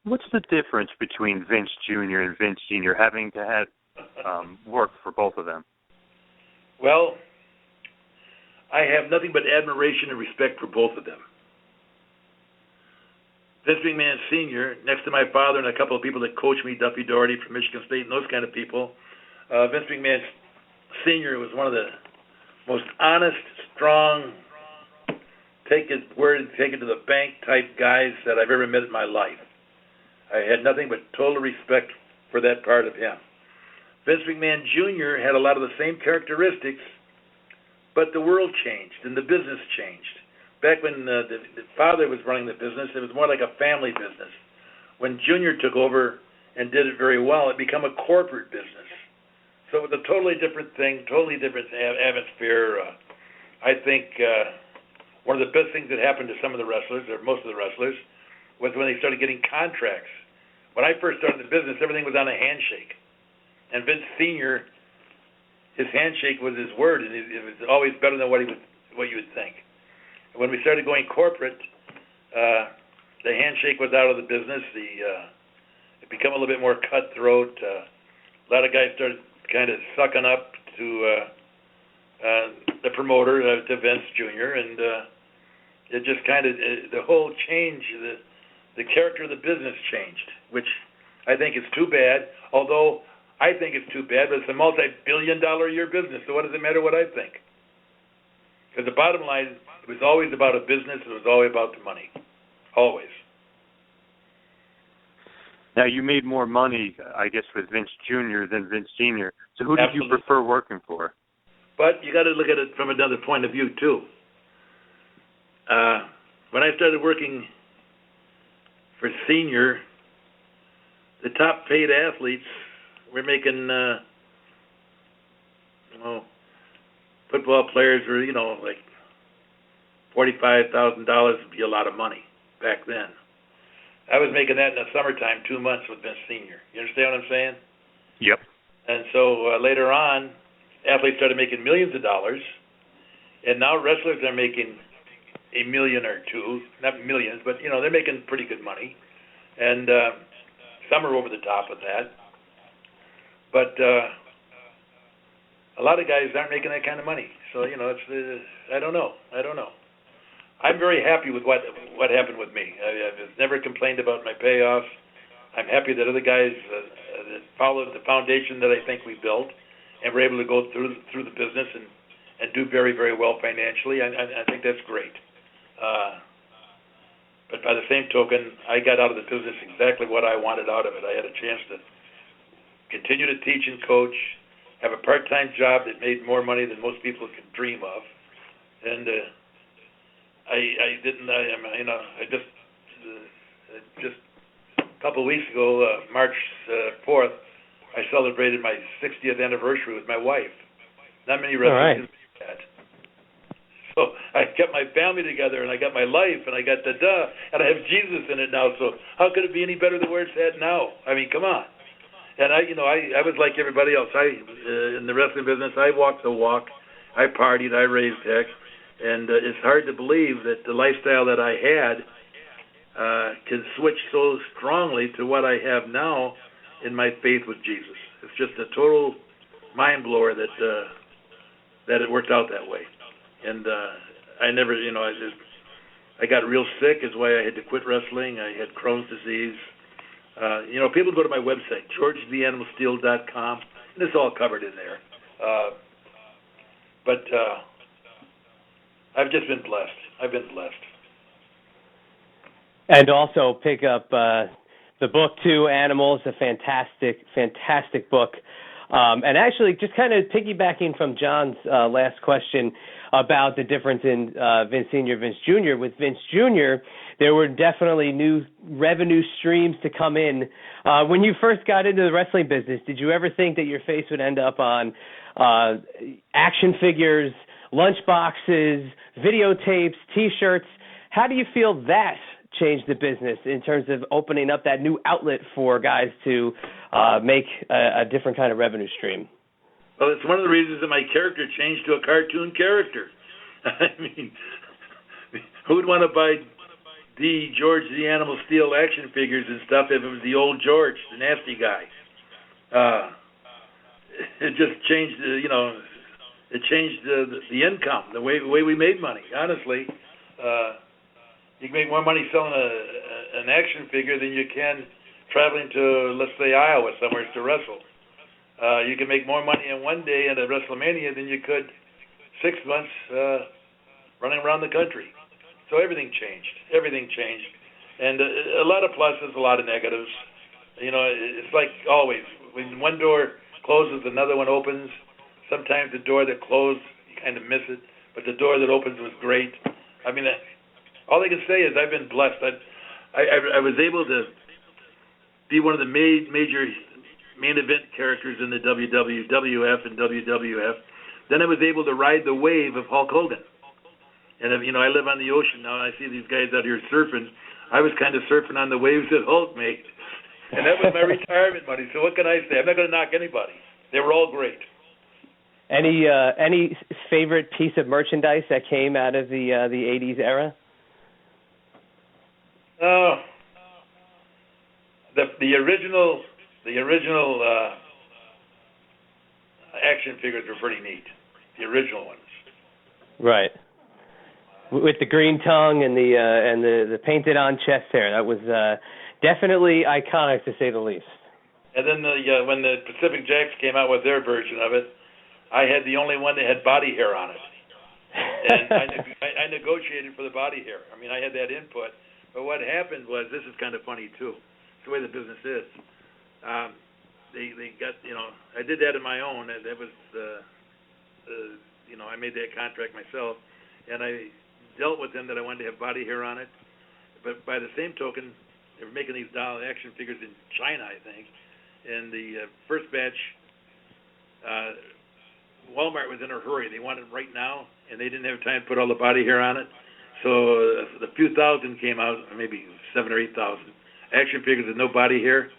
What's the difference between Vince Jr. and Vince Sr., having to have work for both of them? Well, I have nothing but admiration and respect for both of them. Vince McMahon Sr., next to my father and a couple of people that coached me, Duffy Doherty from Michigan State and those kind of people, Vince McMahon Sr. was one of the most honest, strong, take his word and take it to the bank type guys that I've ever met in my life. I had nothing but total respect for that part of him. Vince McMahon Jr. had a lot of the same characteristics, but the world changed and the business changed. Back when the father was running the business, it was more like a family business. When Junior took over and did it very well, it became a corporate business. So it was a totally different thing, totally different atmosphere. I think one of the best things that happened to some of the wrestlers, or most of the wrestlers, was when they started getting contracts. When I first started the business, everything was on a handshake. And Vince Sr., his handshake was his word, and it was always better than what you would think. When we started going corporate, the handshake was out of the business. It became a little bit more cutthroat. A lot of guys started kind of sucking up to the promoter, to Vince Jr., and it just kind of, the whole change, the character of the business changed, which I think is too bad, although I think it's too bad, but it's a multi-billion-dollar-a-year business, so what does it matter what I think? Because the bottom line, it was always about a business. It was always about the money. Always. Now, you made more money, I guess, with Vince Jr. than Vince Sr. So who did you prefer working for? But you got to look at it from another point of view, too. When I started working for Sr., the top paid athletes were making, football players were, like $45,000 would be a lot of money back then. I was making that in the summertime, 2 months with Vince Sr. You understand what I'm saying? Yep. And so later on, athletes started making millions of dollars, and now wrestlers are making $1 million or $2 million, not millions, but they're making pretty good money, and some are over the top of that. But a lot of guys aren't making that kind of money, so it's I don't know. I'm very happy with what happened with me. I've never complained about my payoffs. I'm happy that other guys that followed the foundation that I think we built and were able to go through the business and do very, very well financially. I think that's great. But by the same token, I got out of the business exactly what I wanted out of it. I had a chance to continue to teach and coach, have a part-time job that made more money than most people could dream of, and just a couple of weeks ago, March 4th, I celebrated my 60th anniversary with my wife. Not many wrestlers can do that. So I kept my family together, and I got my life, and I got and I have Jesus in it now. So how could it be any better than where it's at now? I mean, come on. And I was like everybody else. In the wrestling business, I walked the walk. I partied. I raised heck. And it's hard to believe that the lifestyle that I had can switch so strongly to what I have now in my faith with Jesus. It's just a total mind blower that it worked out that way. And I never, I got real sick, is why I had to quit wrestling. I had Crohn's disease. People go to my website, GeorgeTheAnimalSteel.com, and it's all covered in there. But I've just been blessed. I've been blessed. And also pick up the book, too, Animals, a fantastic book. And actually, just kind of piggybacking from John's last question about the difference in Vince Sr., Vince Jr. With Vince Jr., there were definitely new revenue streams to come in. When you first got into the wrestling business, did you ever think that your face would end up on action figures, lunchboxes, videotapes, T-shirts? How do you feel that changed the business in terms of opening up that new outlet for guys to make a different kind of revenue stream? Well, it's one of the reasons that my character changed to a cartoon character. I mean, who would want to buy George the Animal Steele action figures and stuff if it was the old George, the nasty guy. It just changed, it changed the income, the way we made money. Honestly, you can make more money selling an action figure than you can traveling to, let's say, Iowa somewhere to wrestle. You can make more money in one day at a WrestleMania than you could 6 months running around the country. So everything changed. Everything changed. And a lot of pluses, a lot of negatives. It's like always. When one door closes, another one opens. Sometimes the door that closed, you kind of miss it. But the door that opens was great. I mean, all I can say is I've been blessed. I was able to be one of the major main event characters in the WWF and WWF. Then I was able to ride the wave of Hulk Hogan. And, I live on the ocean now, and I see these guys out here surfing. I was kind of surfing on the waves that Hulk made. And that was my retirement money. So what can I say? I'm not going to knock anybody. They were all great. Any favorite piece of merchandise that came out of the 80s era? The original action figures were pretty neat. The original ones. Right. With the green tongue and the painted on chest hair, that was definitely iconic to say the least. And then when the Pacific Jacks came out with their version of it, I had the only one that had body hair on it, and I negotiated for the body hair. I mean, I had that input. But what happened was, this is kind of funny too. It's the way the business is. They got, I did that on my own. That was, I made that contract myself, and I dealt with them that I wanted to have body hair on it. But by the same token, they were making these doll action figures in China, I think. And the first batch, Walmart was in a hurry. They wanted it right now, and they didn't have time to put all the body hair on it. So the few thousand came out, maybe 7,000 or 8,000 action figures with no body hair.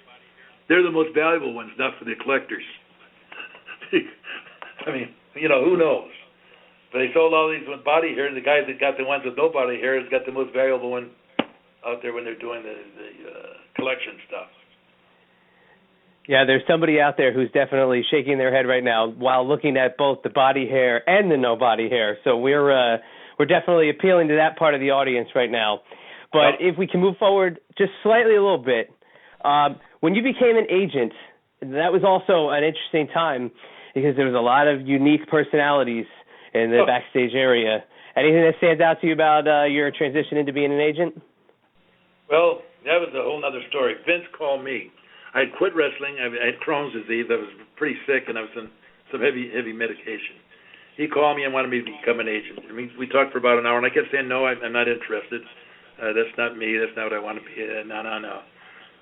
They're the most valuable ones, not for the collectors. I mean, who knows? But they sold all these with body hair, and the guys that got the ones with no body hair has got the most valuable one out there when they're doing the collection stuff. Yeah, there's somebody out there who's definitely shaking their head right now while looking at both the body hair and the no body hair. So we're definitely appealing to that part of the audience right now. But if we can move forward just slightly a little bit, when you became an agent, that was also an interesting time because there was a lot of unique personalities in the backstage area. Anything that stands out to you about your transition into being an agent? Well, that was a whole other story. Vince called me. I had quit wrestling. I had Crohn's disease. I was pretty sick, and I was on some heavy medication. He called me and wanted me to become an agent. I mean, we talked for about an hour, and I kept saying, no, I'm not interested. That's not me. That's not what I want to be. No.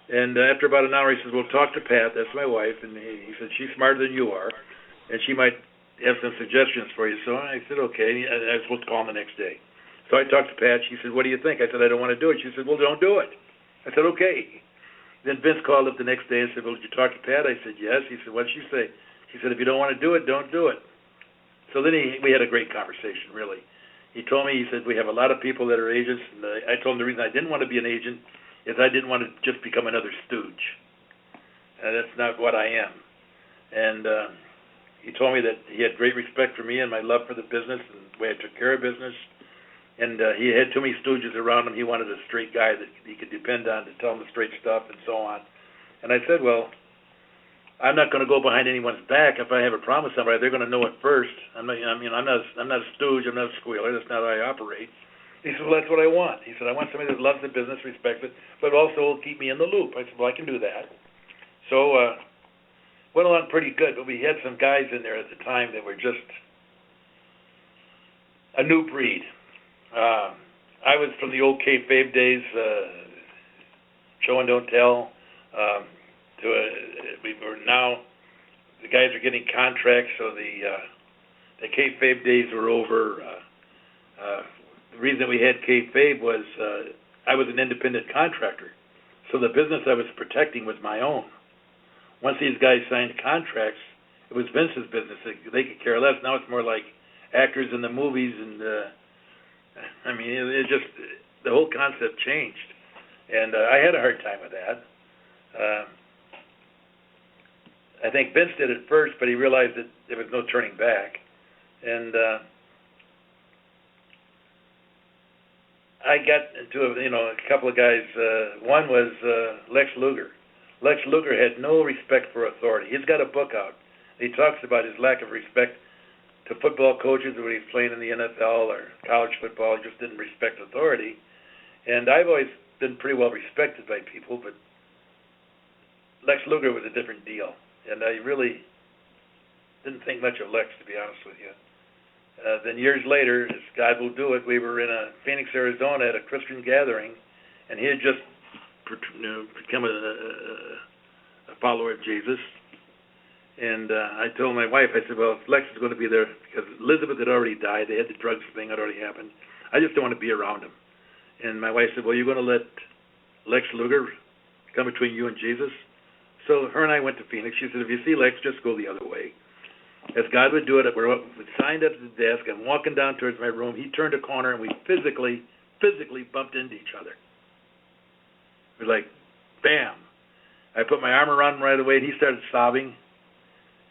And after about an hour, he says, well, talk to Pat. That's my wife. And he said, she's smarter than you are, and she might have some suggestions for you. So I said, okay. I was supposed to call him the next day. So I talked to Pat. She said, what do you think? I said, I don't want to do it. She said, well, don't do it. I said, okay. Then Vince called up the next day and said, well, did you talk to Pat? I said, yes. He said, what did she say? He said, if you don't want to do it, don't do it. So then we had a great conversation, really. He told me, he said, we have a lot of people that are agents. And I told him the reason I didn't want to be an agent is I didn't want to just become another stooge. That's not what I am. And he told me that he had great respect for me and my love for the business and the way I took care of business. And he had too many stooges around him. He wanted a straight guy that he could depend on to tell him the straight stuff and so on. And I said, well, I'm not going to go behind anyone's back. If I have a problem with somebody, they're going to know it first. I'm not a stooge. I'm not a squealer. That's not how I operate. He said, well, that's what I want. He said, I want somebody that loves the business, respects it, but also will keep me in the loop. I said, well, I can do that. So went along pretty good, but we had some guys in there at the time that were just a new breed. I was from the old kayfabe days, show and don't tell, we were now, the guys are getting contracts, so the kayfabe days were over. The reason we had kayfabe was I was an independent contractor, so the business I was protecting was my own. Once these guys signed contracts, it was Vince's business. They could care less. Now it's more like actors in the movies, and it just the whole concept changed, and I had a hard time with that. I think Vince did it first, but he realized that there was no turning back, and I got into a couple of guys. One was Lex Luger. Lex Luger had no respect for authority. He's got a book out. He talks about his lack of respect to football coaches when he's playing in the NFL or college football. He just didn't respect authority. And I've always been pretty well respected by people, but Lex Luger was a different deal. And I really didn't think much of Lex, to be honest with you. Then years later, as God will do it, we were in Phoenix, Arizona at a Christian gathering, and he had just become a follower of Jesus. And I told my wife, I said, well, if Lex is going to be there, because Elizabeth had already died, they had the drugs thing had already happened, I just don't want to be around him. And my wife said, well, you're going to let Lex Luger come between you and Jesus? So her and I went to Phoenix. She said, if you see Lex, just go the other way. As God would do it, we signed up at the desk. I'm walking down towards my room. He turned a corner, and we physically bumped into each other. It was like, bam. I put my arm around him right away, and he started sobbing.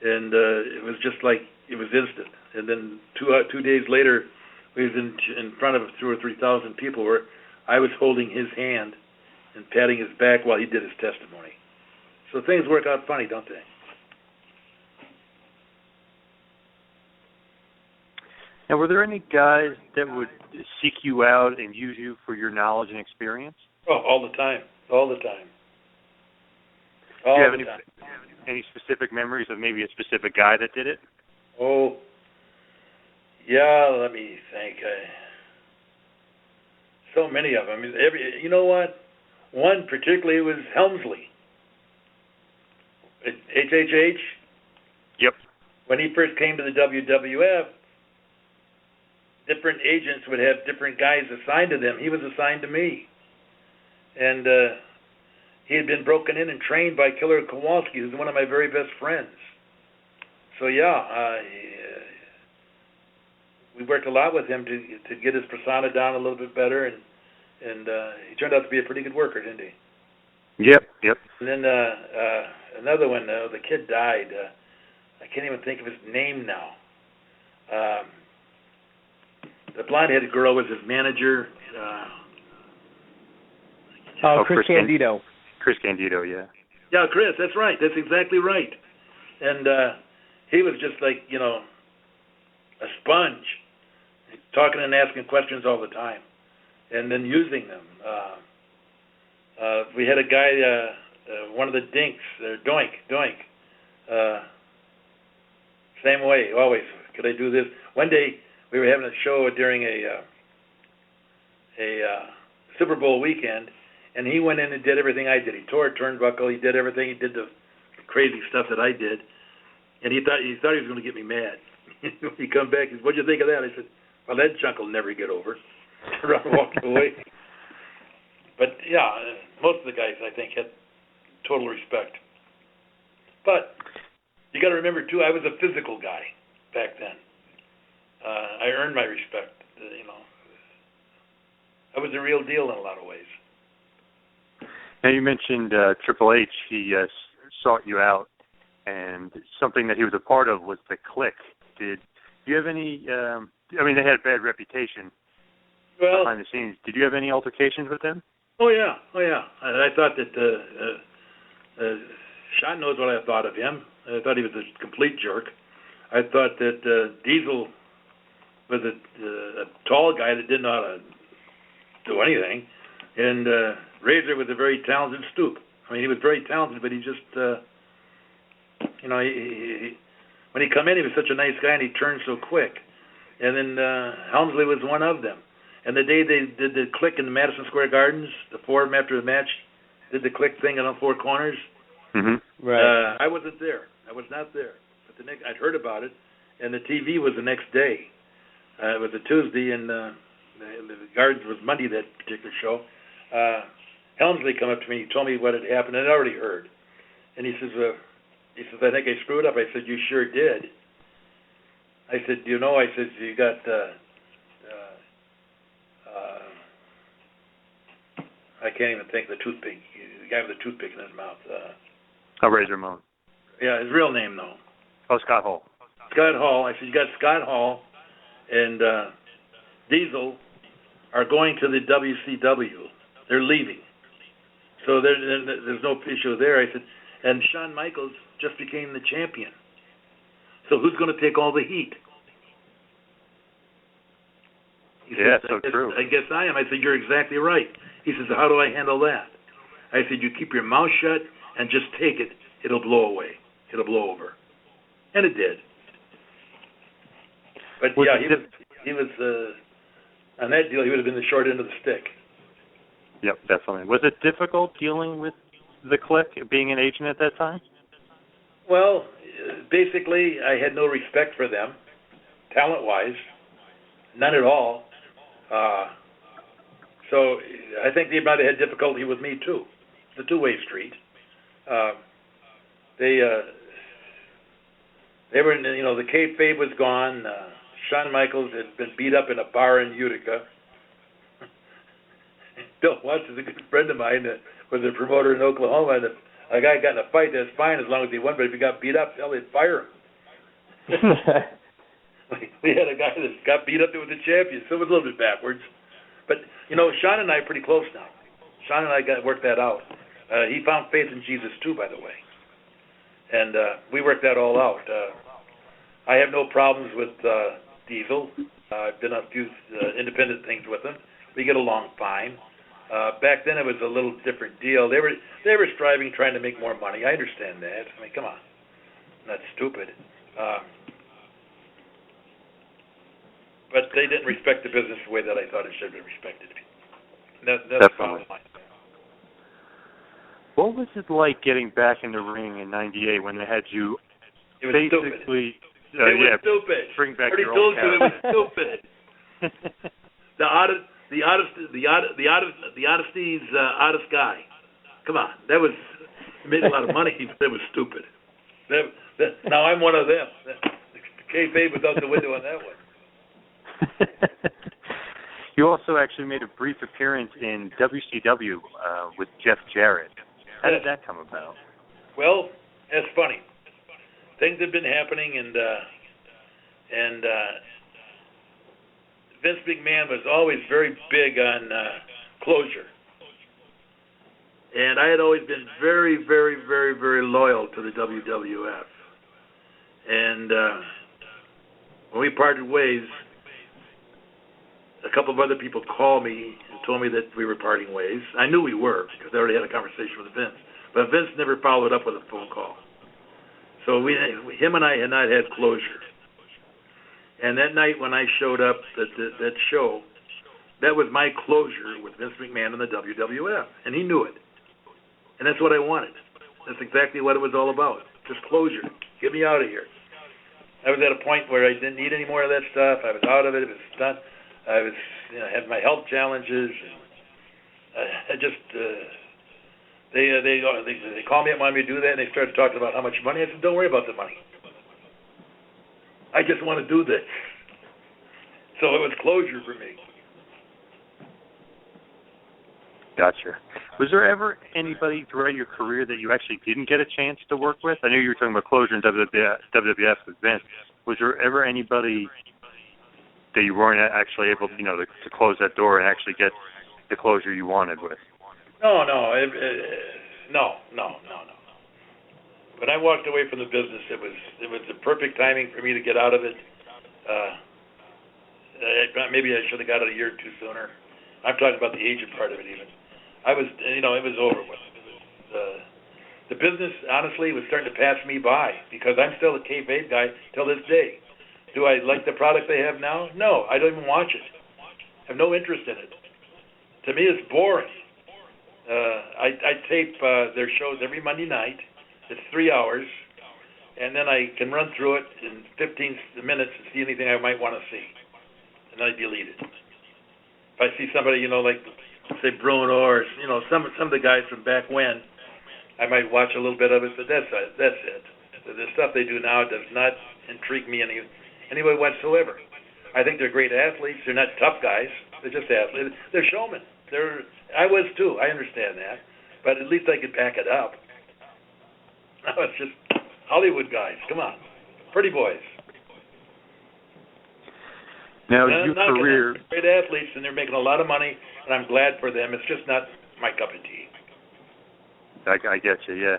And it was just like, it was instant. And then 2 days later, we was in front of 2,000 or 3,000 people where I was holding his hand and patting his back while he did his testimony. So things work out funny, don't they? Now, were there any guys that would seek you out and use you for your knowledge and experience? Oh, all the time. All the time. Do you have any specific memories of maybe a specific guy that did it? Oh, yeah, let me think. So many of them. I mean, you know what? One particularly was Helmsley. HHH? Yep. When he first came to the WWF, different agents would have different guys assigned to them. He was assigned to me. And he had been broken in and trained by Killer Kowalski, who's one of my very best friends. So, yeah, we worked a lot with him to get his persona down a little bit better, and he turned out to be a pretty good worker, didn't he? Yep. And then another one, the kid died. I can't even think of his name now. The blonde-headed girl was his manager. Chris Candido. Chris Candido, yeah. Yeah, Chris, that's right. That's exactly right. And he was just like, a sponge, talking and asking questions all the time, and then using them. We had a guy, one of the dinks, Doink. Same way, always. Could I do this? One day we were having a show during a Super Bowl weekend, and he went in and did everything I did. He tore a turnbuckle. He did everything. He did the crazy stuff that I did, and he thought he was going to get me mad. He come back. He said, "What'd you think of that?" I said, "Well, that junk will never get over." Around and walked away. But yeah, most of the guys I think had total respect. But you got to remember too, I was a physical guy back then. I earned my respect. I was the real deal in a lot of ways. Now you mentioned Triple H. He sought you out, and something that he was a part of was the Clique. Did you have any? They had a bad reputation behind the scenes. Did you have any altercations with them? Oh yeah. I thought that Shawn knows what I thought of him. I thought he was a complete jerk. I thought that Diesel was a tall guy that didn't know how to do anything, and Razor was a very talented stoop. I mean, he was very talented, but he just, when he come in, he was such a nice guy, and he turned so quick. And then Helmsley was one of them. And the day they did the Clique in the Madison Square Gardens, the four of them after the match did the Clique thing on all four corners. Mm-hmm. Right. I wasn't there. I was not there. But I'd heard about it, and the TV was the next day. It was a Tuesday, and the Gardens was Monday, that particular show. Helmsley come up to me. He told me what had happened, and I'd already heard. And he says, I think I screwed up. I said, you sure did. I said, I said, you got I can't even think, the toothpick, the guy with the toothpick in his mouth. Razor Ramon. Yeah, his real name, though. Oh, Scott Hall. Scott Hall. I said, you got Scott Hall and Diesel are going to the WCW. They're leaving. So there's no issue there. I said, and Shawn Michaels just became the champion. So who's going to take all the heat? He says, true. I guess I am. I said, you're exactly right. He says, how do I handle that? I said, you keep your mouth shut and just take it. It'll blow away. It'll blow over. And it did. But he was on that deal, he would have been the short end of the stick. Yep, definitely. Was it difficult dealing with the Clique, being an agent at that time? Well, basically, I had no respect for them, talent-wise, none at all. So I think they might have had difficulty with me too. It's a two-way street. They were, the kayfabe was gone. Shawn Michaels had been beat up in a bar in Utica. Bill Watts is a good friend of mine that was a promoter in Oklahoma, and if a guy got in a fight, that's fine as long as he won, but if he got beat up, they'd fire him. We had a guy that got beat up that was a champion, so it was a little bit backwards. But, Shawn and I are pretty close now. Shawn and I worked that out. He found faith in Jesus, too, by the way. And we worked that all out. I have no problems with Diesel. I've done a few independent things with him. We get along fine. Back then, it was a little different deal. They were striving, trying to make more money. I understand that. I mean, come on, that's stupid. But they didn't respect the business the way that I thought it should have been respected. That's the bottom line. What was it like getting back in the ring in '98 when they had you basically? It was stupid. Bring back your old character. It was stupid. The honesty's oddest guy. Come on, that was made a lot of money, but it was stupid. Now I'm one of them. The kayfabe was out the window on that one. You also actually made a brief appearance in WCW with Jeff Jarrett. How did that come about? Well, that's funny. Things have been happening, and Vince McMahon was always very big on closure. And I had always been very, very, very, very loyal to the WWF. And when we parted ways, a couple of other people called me and told me that we were parting ways. I knew we were because I already had a conversation with Vince. But Vince never followed up with a phone call. So him and I had not had closure. And that night when I showed up at that show, that was my closure with Vince McMahon and the WWF. And he knew it. And that's what I wanted. That's exactly what it was all about. Just closure. Get me out of here. I was at a point where I didn't need any more of that stuff. I was out of it. It was done. I was, had my health challenges. And they called me up, wanted me to do that, and they started talking about how much money. I said, don't worry about the money. I just want to do this. So it was closure for me. Gotcha. Was there ever anybody throughout your career that you actually didn't get a chance to work with? I know you were talking about closure in WWF with Vince. Was there ever anybody that you weren't actually able, to close that door and actually get the closure you wanted with? No. When I walked away from the business, it was the perfect timing for me to get out of it. Maybe I should have got it a year or two sooner. I'm talking about the agent part of it even. It was over with. The business, honestly, was starting to pass me by because I'm still a kayfabe guy till this day. Do I like the product they have now? No, I don't even watch it. I have no interest in it. To me, it's boring. I tape their shows every Monday night. It's 3 hours, and then I can run through it in 15 minutes and see anything I might want to see, and then I delete it. If I see somebody, like, say, Bruno or, some of the guys from back when, I might watch a little bit of it, but that's it. The stuff they do now does not intrigue me any way whatsoever. I think they're great athletes. They're not tough guys. They're just athletes. They're showmen. I was too. I understand that, but at least I could back it up. Now it's just Hollywood guys. Come on, pretty boys. Now your career, great athletes, and they're making a lot of money, and I'm glad for them. It's just not my cup of tea. I get you. Yeah.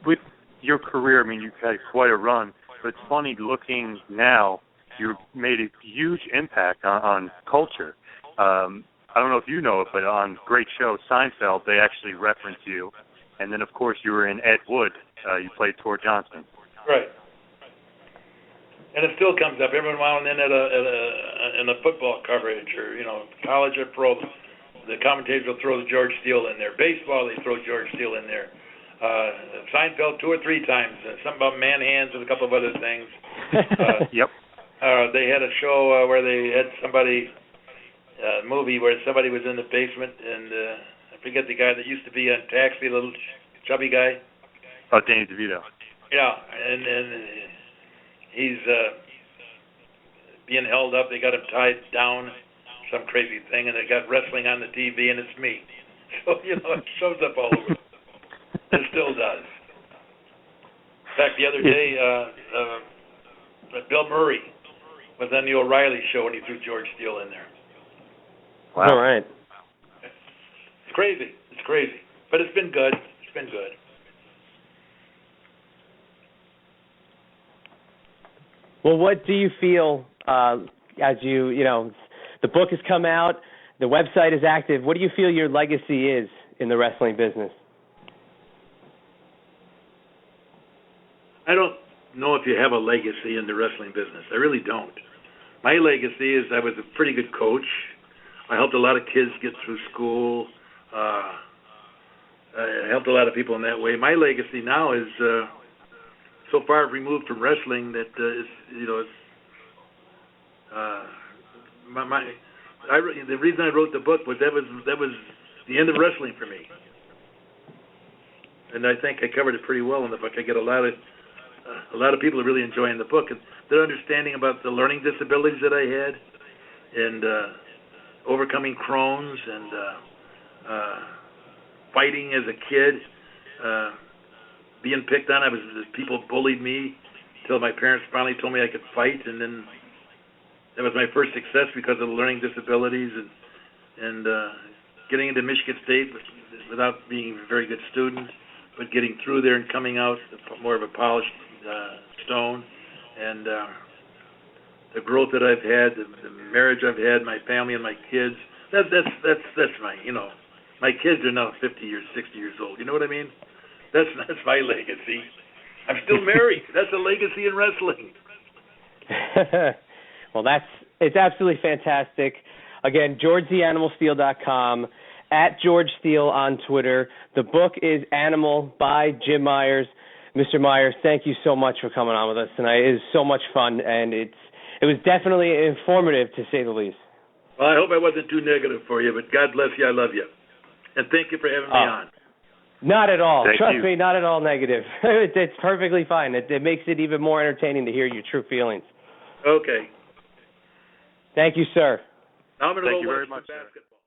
With your career, I mean, you've had quite a run, but it's funny looking now. You made a huge impact on culture. I don't know if you know it, but on great show Seinfeld, they actually reference you. And then, of course, you were in Ed Wood. You played Tor Johnson. Right. And it still comes up every while and then in a football coverage or, college or pro. The commentators will throw George Steele in there. Baseball, they throw George Steele in there. Seinfeld 2 or 3 times. Something about man hands and a couple of other things. Yep. They had a show where they had somebody, movie where somebody was in the basement, and I forget the guy that used to be on Taxi, the little chubby guy. Oh, Danny DeVito. Yeah, and he's being held up. They got him tied down, some crazy thing, and they got wrestling on the TV, and it's me. So, it shows up all over. It still does. In fact, the other day, Bill Murray was on the O'Reilly show, and he threw George Steele in there. Wow. All right. It's crazy. It's crazy. But it's been good. It's been good. Well, what do you feel as the book has come out, the website is active. What do you feel your legacy is in the wrestling business? I don't know if you have a legacy in the wrestling business. I really don't. My legacy is I was a pretty good coach. I helped a lot of kids get through school. I helped a lot of people in that way. My legacy now is so far removed from wrestling that the reason I wrote the book was that was the end of wrestling for me. And I think I covered it pretty well in the book. I get a lot of people are really enjoying the book, and they're understanding about the learning disabilities that I had, and overcoming Crohn's, and fighting as a kid, being picked on. People bullied me until my parents finally told me I could fight, and then that was my first success because of the learning disabilities, and getting into Michigan State without being a very good student, but getting through there and coming out more of a polished stone, and the growth that I've had, the marriage I've had, my family and my kids. That's my kids are now 50 years, 60 years old. You know what I mean? That's my legacy. I'm still married. That's a legacy in wrestling. Well, it's absolutely fantastic. Again, GeorgeTheAnimalSteele.com, at George Steele on Twitter. The book is Animal by Jim Myers. Mr. Myers, thank you so much for coming on with us tonight. It was so much fun, and it was definitely informative, to say the least. Well, I hope I wasn't too negative for you, but God bless you. I love you. And thank you for having me on. Not at all. Thank Trust you. me, not at all negative. It's perfectly fine. It makes it even more entertaining to hear your true feelings. Okay. Thank you, sir. Now I'm going to Thank go you very watch much, some sir. basketball.